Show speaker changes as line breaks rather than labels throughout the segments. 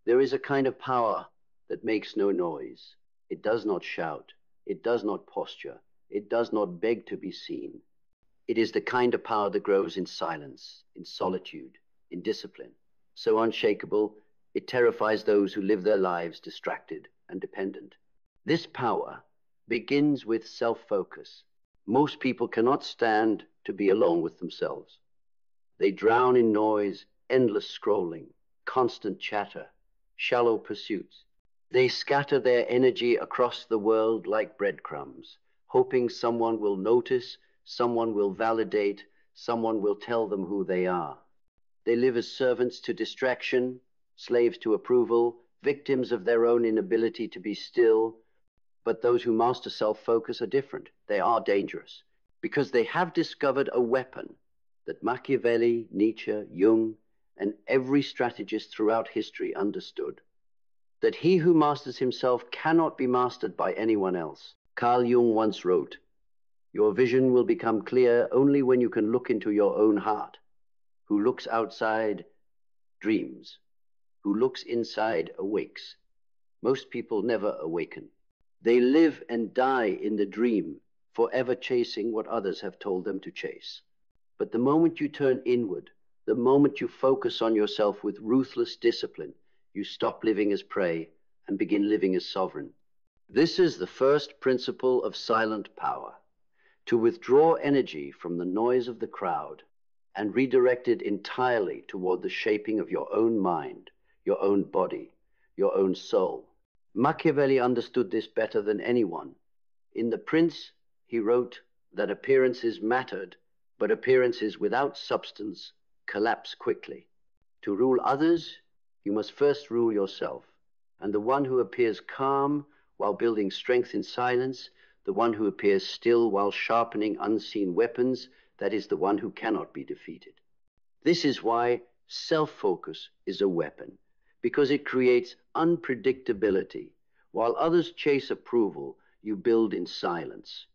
There is a kind of power that makes no noise. It does not shout. It does not posture. It does not beg to be seen. It is the kind of power that grows in silence, in solitude, in discipline. So unshakable, it terrifies those who live their lives distracted and dependent. This power begins with self-focus. Most people cannot stand to be alone with themselves. They drown in noise, endless scrolling, constant chatter, shallow pursuits. They scatter their energy across the world like breadcrumbs, hoping someone will notice, someone will validate, someone will tell them who they are. They live as servants to distraction, slaves to approval, victims of their own inability to be still. But those who master self-focus are different. They are dangerous because they have discovered a weapon that Machiavelli, Nietzsche, Jung, and every strategist throughout history understood. That he who masters himself cannot be mastered by anyone else. Carl Jung once wrote, "Your vision will become clear only when you can look into your own heart. Who looks outside dreams. Who looks inside awakes." Most people never awaken. They live and die in the dream, forever chasing what others have told them to chase. But the moment you turn inward, the moment you focus on yourself with ruthless discipline, you stop living as prey and begin living as sovereign. This is the first principle of silent power, to withdraw energy from the noise of the crowd and redirect it entirely toward the shaping of your own mind, your own body, your own soul. Machiavelli understood this better than anyone. In The Prince, he wrote that appearances mattered, but appearances without substance collapse quickly. To rule others, you must first rule yourself. And the one who appears calm while building strength in silence, the one who appears still while sharpening unseen weapons, that is the one who cannot be defeated. This is why self-focus is a weapon, because it creates unpredictability. While others chase approval, you build in silence.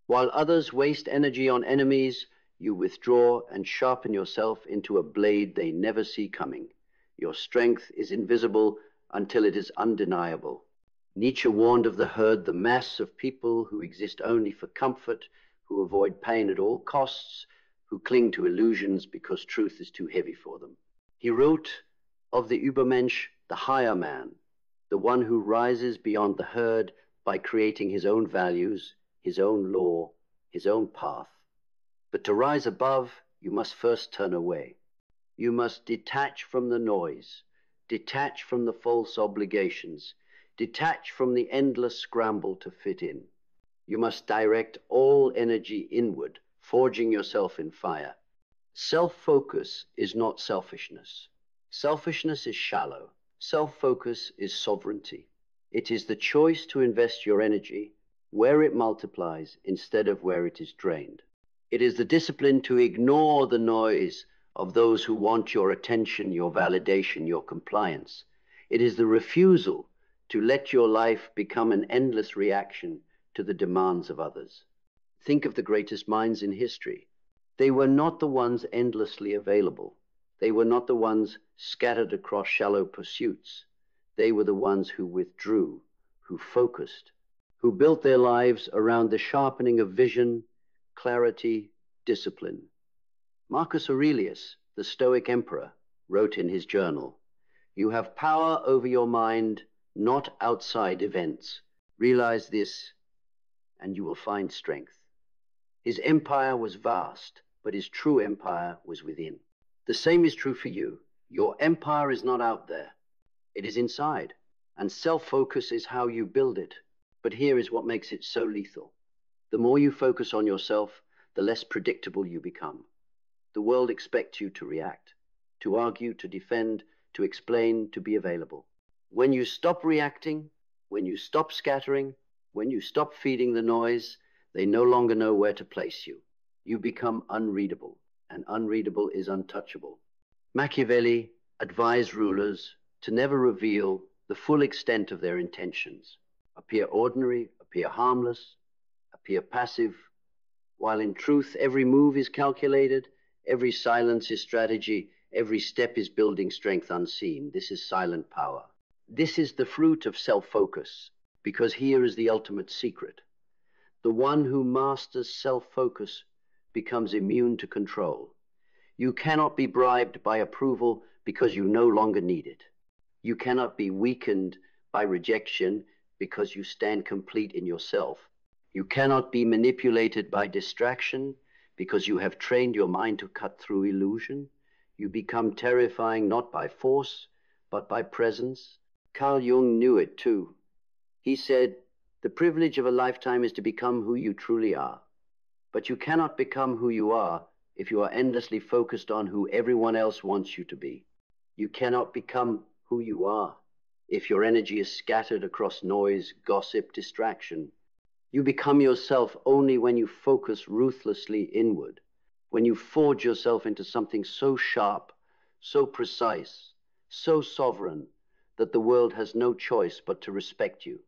While others waste energy on enemies, you withdraw and sharpen yourself into a blade they never see coming. Your strength is invisible until it is undeniable. Nietzsche warned of the herd, the mass of people who exist only for comfort, who avoid pain at all costs, who cling to illusions because truth is too heavy for them. He wrote of the Übermensch, the higher man, the one who rises beyond the herd by creating his own values, his own law, his own path. But to rise above, you must first turn away. You must detach from the noise, detach from the false obligations, detach from the endless scramble to fit in. You must direct all energy inward, forging yourself in fire. Self-focus is not selfishness. Selfishness is shallow. Self-focus is sovereignty. It is the choice to invest your energy where it multiplies instead of where it is drained. It is the discipline to ignore the noise of those who want your attention, your validation, your compliance. It is the refusal to let your life become an endless reaction to the demands of others. Think of the greatest minds in history. They were not the ones endlessly available. They were not the ones scattered across shallow pursuits. They were the ones who withdrew, who focused, who built their lives around the sharpening of vision, clarity, discipline. Marcus Aurelius, the Stoic emperor, wrote in his journal, "You have power over your mind, not outside events. Realize this, and you will find strength." His empire was vast, but his true empire was within. The same is true for you. Your empire is not out there. It is inside, and self-focus is how you build it. But here is what makes it so lethal. The more you focus on yourself, the less predictable you become. The world expects you to react, to argue, to defend, to explain, to be available. When you stop reacting, when you stop scattering, when you stop feeding the noise, they no longer know where to place you. You become unreadable, and unreadable is untouchable. Machiavelli advised rulers to never reveal the full extent of their intentions. Appear ordinary, appear harmless, appear passive, while in truth every move is calculated, every silence is strategy, every step is building strength unseen. This is silent power. This is the fruit of self-focus, because here is the ultimate secret. The one who masters self-focus becomes immune to control. You cannot be bribed by approval because you no longer need it. You cannot be weakened by rejection because you stand complete in yourself. You cannot be manipulated by distraction because you have trained your mind to cut through illusion. You become terrifying not by force, but by presence. Carl Jung knew it too. He said, "The privilege of a lifetime is to become who you truly are. But you cannot become who you are if you are endlessly focused on who everyone else wants you to be. You cannot become who you are if your energy is scattered across noise, gossip, distraction. You become yourself only when you focus ruthlessly inward, when you forge yourself into something so sharp, so precise, so sovereign, that the world has no choice but to respect you."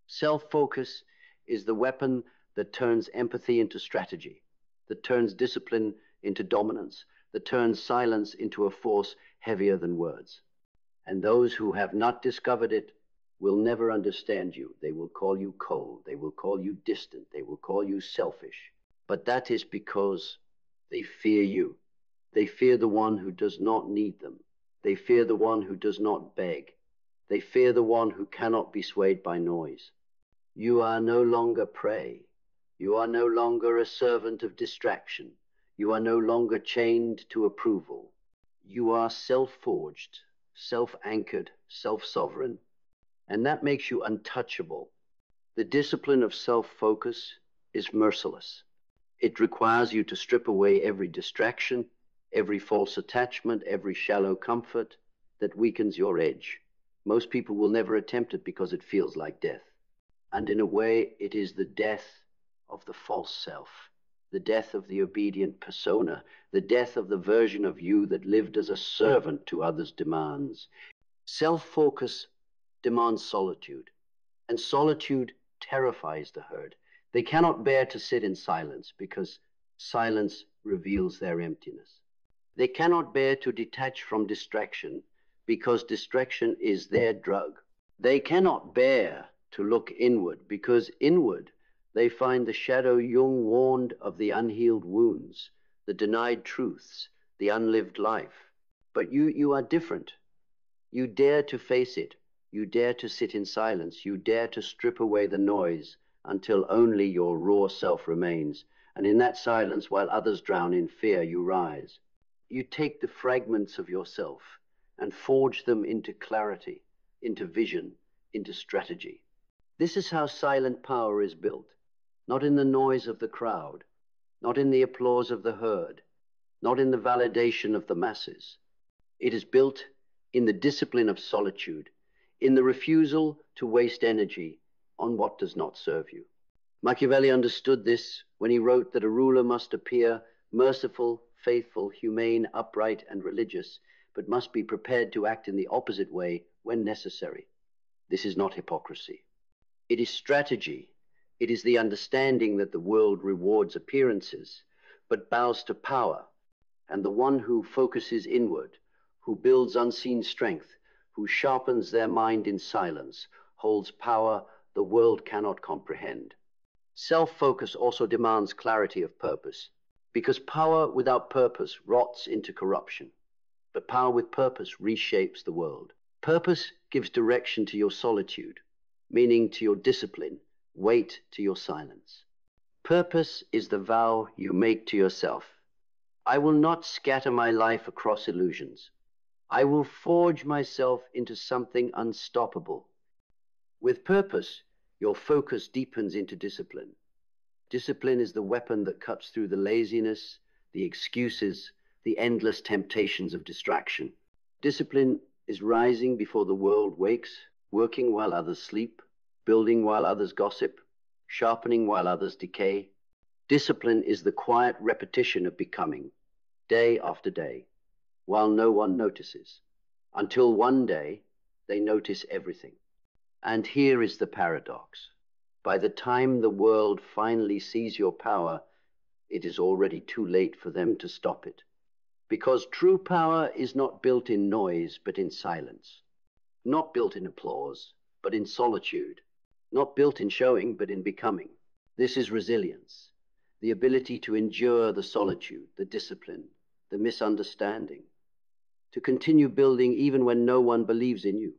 Self-focus is the weapon that turns empathy into strategy, that turns discipline into dominance, that turns silence into a force heavier than words. And those who have not discovered it will never understand you. They will call you cold. They will call you distant. They will call you selfish. But that is because they fear you. They fear the one who does not need them. They fear the one who does not beg. They fear the one who cannot be swayed by noise. You are no longer prey. You are no longer a servant of distraction. You are no longer chained to approval. You are self-forged, self-anchored, self-sovereign, and that makes you untouchable. The discipline of self-focus is merciless. It requires you to strip away every distraction, every false attachment, every shallow comfort that weakens your edge. Most people will never attempt it because it feels like death. And in a way, it is the death of the false self, the death of the obedient persona, the death of the version of you that lived as a servant to others' demands. Self-focus demands solitude, and solitude terrifies the herd. They cannot bear to sit in silence because silence reveals their emptiness. They cannot bear to detach from distraction because distraction is their drug. They cannot bear to look inward because inward they find the shadow Jung warned of, the unhealed wounds, the denied truths, the unlived life. But you are different. You dare to face it. You dare to sit in silence. You dare to strip away the noise until only your raw self remains. And in that silence, while others drown in fear, you rise. You take the fragments of yourself and forge them into clarity, into vision, into strategy. This is how silent power is built, not in the noise of the crowd, not in the applause of the herd, not in the validation of the masses. It is built in the discipline of solitude, in the refusal to waste energy on what does not serve you. Machiavelli understood this when he wrote that a ruler must appear merciful, faithful, humane, upright, and religious, but must be prepared to act in the opposite way when necessary. This is not hypocrisy. It is strategy. It is the understanding that the world rewards appearances, but bows to power. And the one who focuses inward, who builds unseen strength, who sharpens their mind in silence, holds power the world cannot comprehend. Self-focus also demands clarity of purpose, because power without purpose rots into corruption, but power with purpose reshapes the world. Purpose gives direction to your solitude, meaning to your discipline, weight to your silence. Purpose is the vow you make to yourself. I will not scatter my life across illusions. I will forge myself into something unstoppable. With purpose, your focus deepens into discipline. Discipline is the weapon that cuts through the laziness, the excuses, the endless temptations of distraction. Discipline is rising before the world wakes, working while others sleep, building while others gossip, sharpening while others decay. Discipline is the quiet repetition of becoming, day after day, while no one notices, until one day they notice everything. And here is the paradox. By the time the world finally sees your power, it is already too late for them to stop it. Because true power is not built in noise, but in silence. not built in applause, but in solitude, not built in showing, but in becoming. This is resilience, the ability to endure the solitude, the discipline, the misunderstanding, to continue building even when no one believes in you,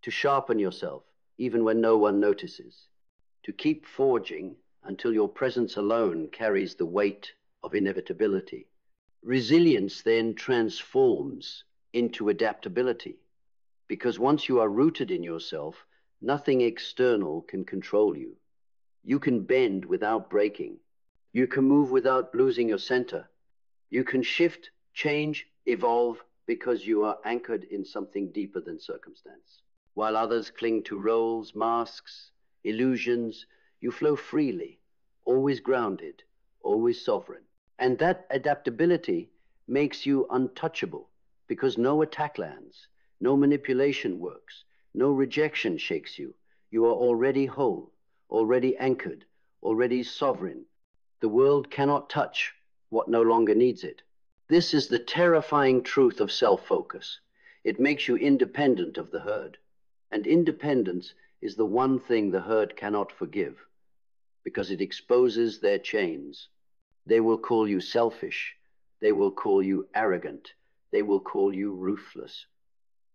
to sharpen yourself even when no one notices, to keep forging until your presence alone carries the weight of inevitability. Resilience then transforms into adaptability, because once you are rooted in yourself, nothing external can control you. You can bend without breaking. You can move without losing your center. You can shift, change, evolve, because you are anchored in something deeper than circumstance. While others cling to roles, masks, illusions, you flow freely, always grounded, always sovereign. And that adaptability makes you untouchable, because no attack lands, no manipulation works, no rejection shakes you. You are already whole, already anchored, already sovereign. The world cannot touch what no longer needs it. This is the terrifying truth of self-focus. It makes you independent of the herd. And independence is the one thing the herd cannot forgive, because it exposes their chains. They will call you selfish. They will call you arrogant. They will call you ruthless.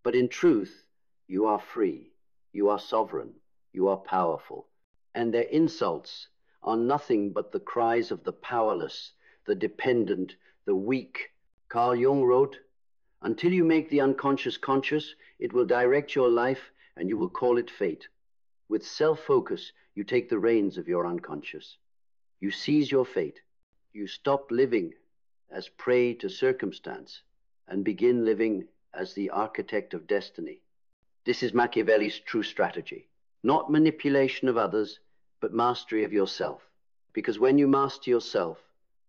But in truth, you are free. You are sovereign. You are powerful. And their insults are nothing but the cries of the powerless, the dependent, the weak. Carl Jung wrote, "Until you make the unconscious conscious, it will direct your life and you will call it fate." With self-focus, you take the reins of your unconscious. You seize your fate. You stop living as prey to circumstance and begin living as the architect of destiny. This is Machiavelli's true strategy. Not manipulation of others, but mastery of yourself. Because when you master yourself,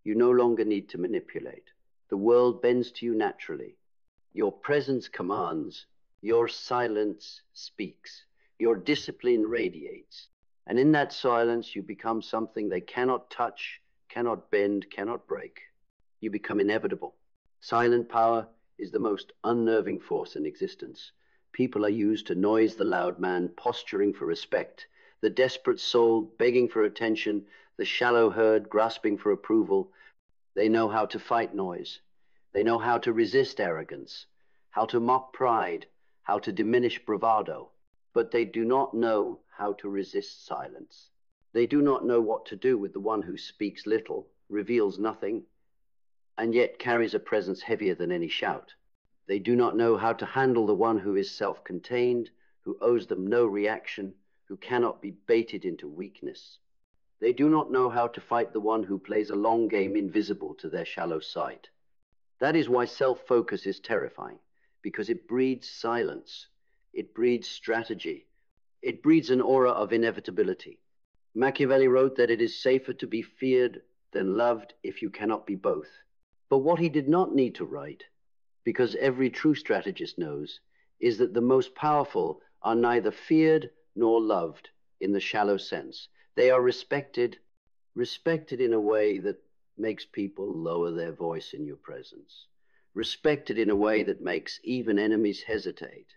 you no longer need to manipulate. The world bends to you naturally. Your presence commands. Your silence speaks. Your discipline radiates. And in that silence, you become something they cannot touch, cannot bend, cannot break. You become inevitable. Silent power is the most unnerving force in existence. People are used to noise the loud man posturing for respect, the desperate soul begging for attention, the shallow herd grasping for approval. They know how to fight noise. They know how to resist arrogance, how to mock pride, how to diminish bravado. But they do not know how to resist silence. They do not know what to do with the one who speaks little, reveals nothing, and yet carries a presence heavier than any shout. They do not know how to handle the one who is self-contained, who owes them no reaction, who cannot be baited into weakness. They do not know how to fight the one who plays a long game invisible to their shallow sight. That is why self-focus is terrifying, because it breeds silence. It breeds strategy. It breeds an aura of inevitability. Machiavelli wrote that it is safer to be feared than loved if you cannot be both. But what he did not need to write, because every true strategist knows, is that the most powerful are neither feared nor loved in the shallow sense. They are respected in a way that makes people lower their voice in your presence. Respected in a way that makes even enemies hesitate.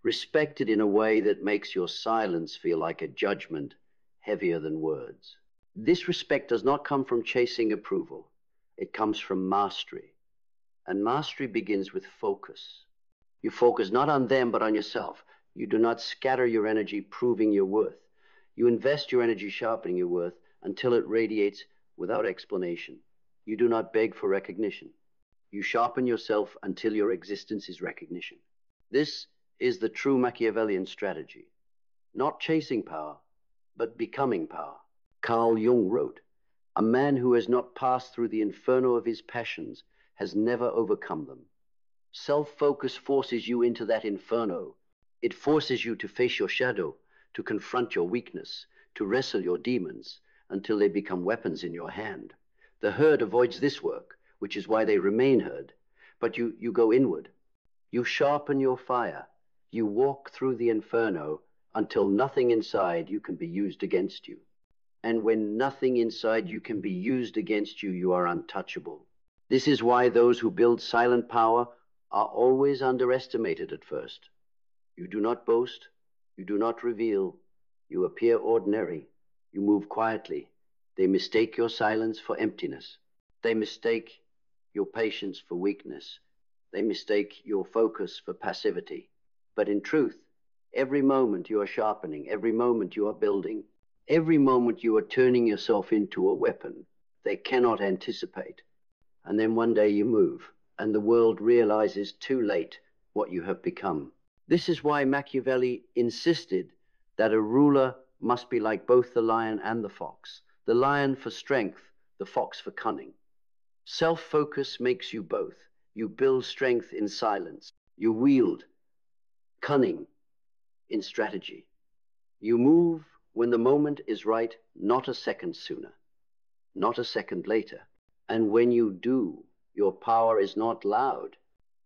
Respected in a way that makes your silence feel like a judgment heavier than words. This respect does not come from chasing approval. It comes from mastery. And mastery begins with focus. You focus not on them, but on yourself. You do not scatter your energy proving your worth. You invest your energy sharpening your worth until it radiates without explanation. You do not beg for recognition. You sharpen yourself until your existence is recognition. This is the true Machiavellian strategy. Not chasing power, but becoming power. Carl Jung wrote, "A man who has not passed through the inferno of his passions has never overcome them." Self-focus forces you into that inferno. It forces you to face your shadow, to confront your weakness, to wrestle your demons until they become weapons in your hand. The herd avoids this work, which is why they remain herd. But you go inward. You sharpen your fire. You walk through the inferno until nothing inside you can be used against you. And when nothing inside you can be used against you, you are untouchable. This is why those who build silent power are always underestimated at first. You do not boast. You do not reveal. You appear ordinary. You move quietly. They mistake your silence for emptiness. They mistake your patience for weakness. They mistake your focus for passivity. But in truth, every moment you are sharpening, every moment you are building, every moment you are turning yourself into a weapon they cannot anticipate. And then one day you move, and the world realizes too late what you have become. This is why Machiavelli insisted that a ruler must be like both the lion and the fox. The lion for strength, the fox for cunning. Self-focus makes you both. You build strength in silence. You wield cunning in strategy. You move when the moment is right, not a second sooner, not a second later. And when you do, your power is not loud.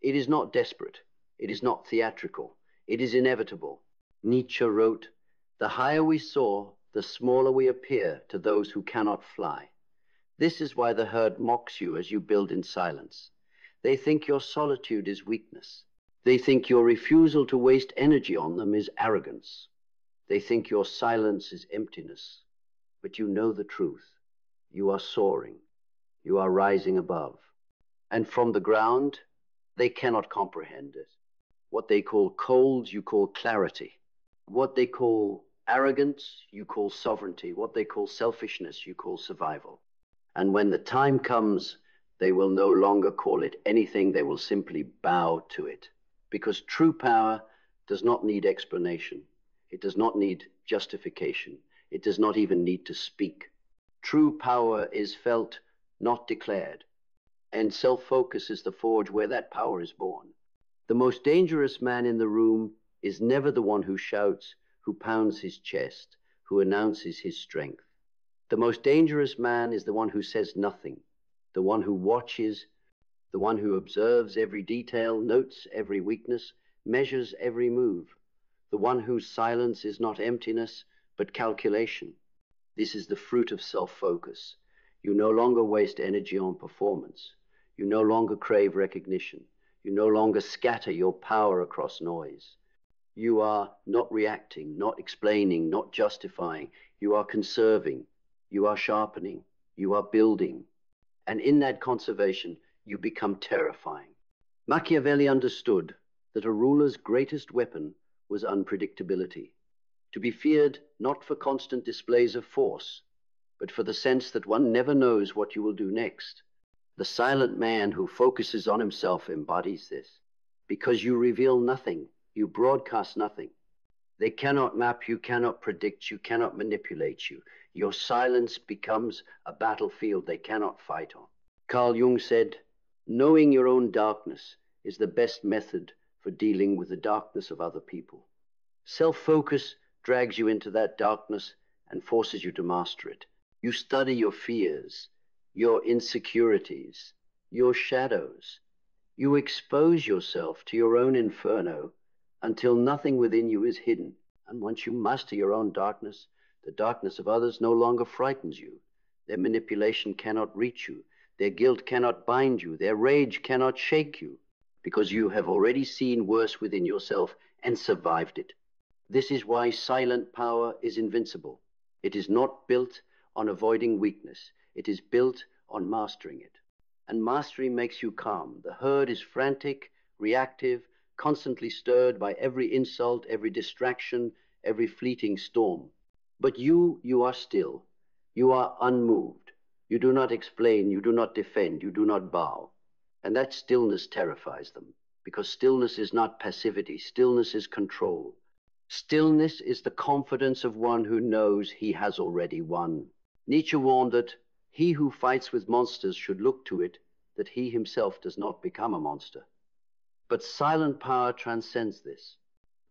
It is not desperate. It is not theatrical. It is inevitable. Nietzsche wrote, "The higher we soar, the smaller we appear to those who cannot fly." This is why the herd mocks you as you build in silence. They think your solitude is weakness. They think your refusal to waste energy on them is arrogance. They think your silence is emptiness. But you know the truth. You are soaring. You are rising above. And from the ground, they cannot comprehend it. What they call cold, you call clarity. What they call arrogance, you call sovereignty. What they call selfishness, you call survival. And when the time comes, they will no longer call it anything. They will simply bow to it. Because true power does not need explanation. It does not need justification. It does not even need to speak. True power is felt, not declared. And self-focus is the forge where that power is born. The most dangerous man in the room is never the one who shouts, who pounds his chest, who announces his strength. The most dangerous man is the one who says nothing, the one who watches, the one who observes every detail, notes every weakness, measures every move, the one whose silence is not emptiness, but calculation. This is the fruit of self-focus. You no longer waste energy on performance. You no longer crave recognition. You no longer scatter your power across noise. You are not reacting, not explaining, not justifying. You are conserving. You are sharpening. You are building. And in that conservation, you become terrifying. Machiavelli understood that a ruler's greatest weapon was unpredictability. To be feared not for constant displays of force, but for the sense that one never knows what you will do next. The silent man who focuses on himself embodies this. Because you reveal nothing, you broadcast nothing. They cannot map you, cannot predict you, cannot manipulate you. Your silence becomes a battlefield they cannot fight on. Carl Jung said, "Knowing your own darkness is the best method for dealing with the darkness of other people." Self-focus drags you into that darkness and forces you to master it. You study your fears, your insecurities, your shadows. You expose yourself to your own inferno until nothing within you is hidden. And once you master your own darkness, the darkness of others no longer frightens you. Their manipulation cannot reach you. Their guilt cannot bind you. Their rage cannot shake you, because you have already seen worse within yourself and survived it. This is why silent power is invincible. It is not built on avoiding weakness. It is built on mastering it. And mastery makes you calm. The herd is frantic, reactive, constantly stirred by every insult, every distraction, every fleeting storm. But you are still. You are unmoved. You do not explain, you do not defend, you do not bow. And that stillness terrifies them, because stillness is not passivity. Stillness is control. Stillness is the confidence of one who knows he has already won. Nietzsche warned that he who fights with monsters should look to it that he himself does not become a monster. But silent power transcends this,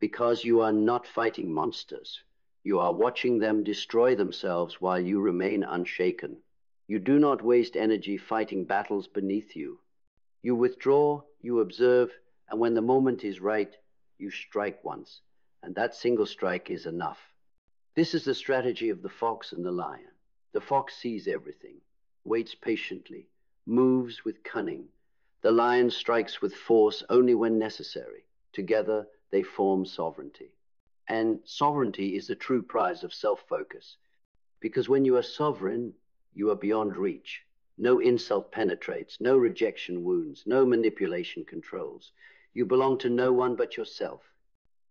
because you are not fighting monsters. You are watching them destroy themselves while you remain unshaken. You do not waste energy fighting battles beneath you. You withdraw, you observe, and when the moment is right, you strike once. And that single strike is enough. This is the strategy of the fox and the lion. The fox sees everything, waits patiently, moves with cunning. The lion strikes with force only when necessary. Together, they form sovereignty. And sovereignty is the true prize of self-focus, because when you are sovereign, you are beyond reach. No insult penetrates, no rejection wounds, no manipulation controls. You belong to no one but yourself.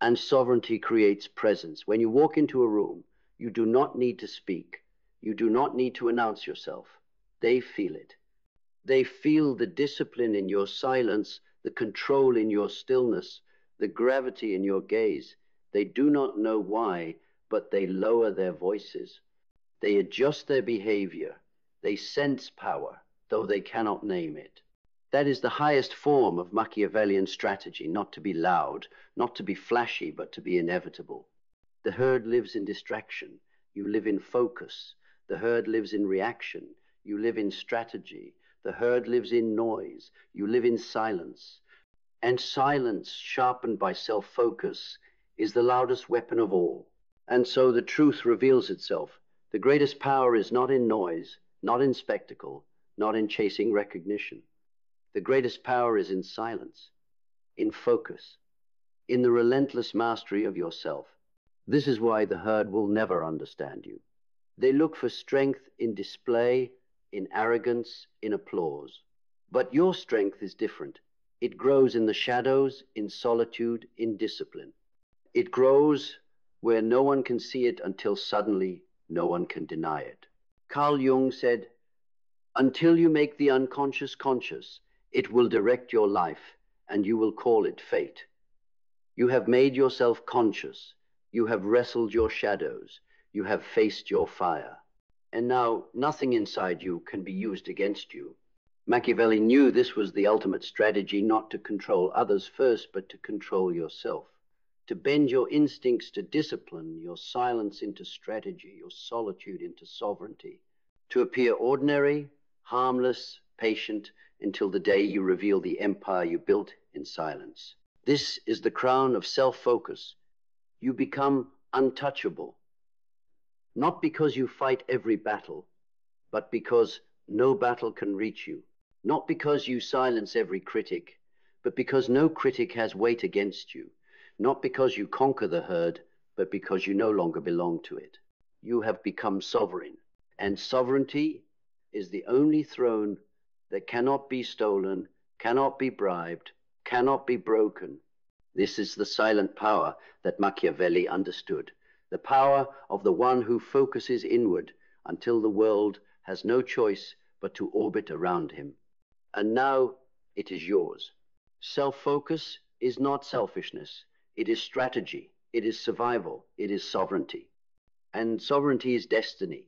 And sovereignty creates presence. When you walk into a room, you do not need to speak. You do not need to announce yourself. They feel it. They feel the discipline in your silence, the control in your stillness, the gravity in your gaze. They do not know why, but they lower their voices. They adjust their behavior. They sense power, though they cannot name it. That is the highest form of Machiavellian strategy, not to be loud, not to be flashy, but to be inevitable. The herd lives in distraction. You live in focus. The herd lives in reaction. You live in strategy. The herd lives in noise. You live in silence. And silence, sharpened by self-focus, is the loudest weapon of all. And so the truth reveals itself. The greatest power is not in noise, not in spectacle, not in chasing recognition. The greatest power is in silence, in focus, in the relentless mastery of yourself. This is why the herd will never understand you. They look for strength in display, in arrogance, in applause. But your strength is different. It grows in the shadows, in solitude, in discipline. It grows where no one can see it until suddenly no one can deny it. Carl Jung said, "Until you make the unconscious conscious, it will direct your life, and you will call it fate. You have made yourself conscious. You have wrestled your shadows. You have faced your fire. And now nothing inside you can be used against you." Machiavelli knew this was the ultimate strategy, not to control others first, but to control yourself. To bend your instincts to discipline, your silence into strategy, your solitude into sovereignty. To appear ordinary, harmless, patient, until the day you reveal the empire you built in silence. This is the crown of self-focus. You become untouchable, not because you fight every battle, but because no battle can reach you. Not because you silence every critic, but because no critic has weight against you. Not because you conquer the herd, but because you no longer belong to it. You have become sovereign, and sovereignty is the only throne that cannot be stolen, cannot be bribed, cannot be broken. This is the silent power that Machiavelli understood, the power of the one who focuses inward until the world has no choice but to orbit around him. And now it is yours. Self-focus is not selfishness. It is strategy. It is survival. It is sovereignty. And sovereignty is destiny.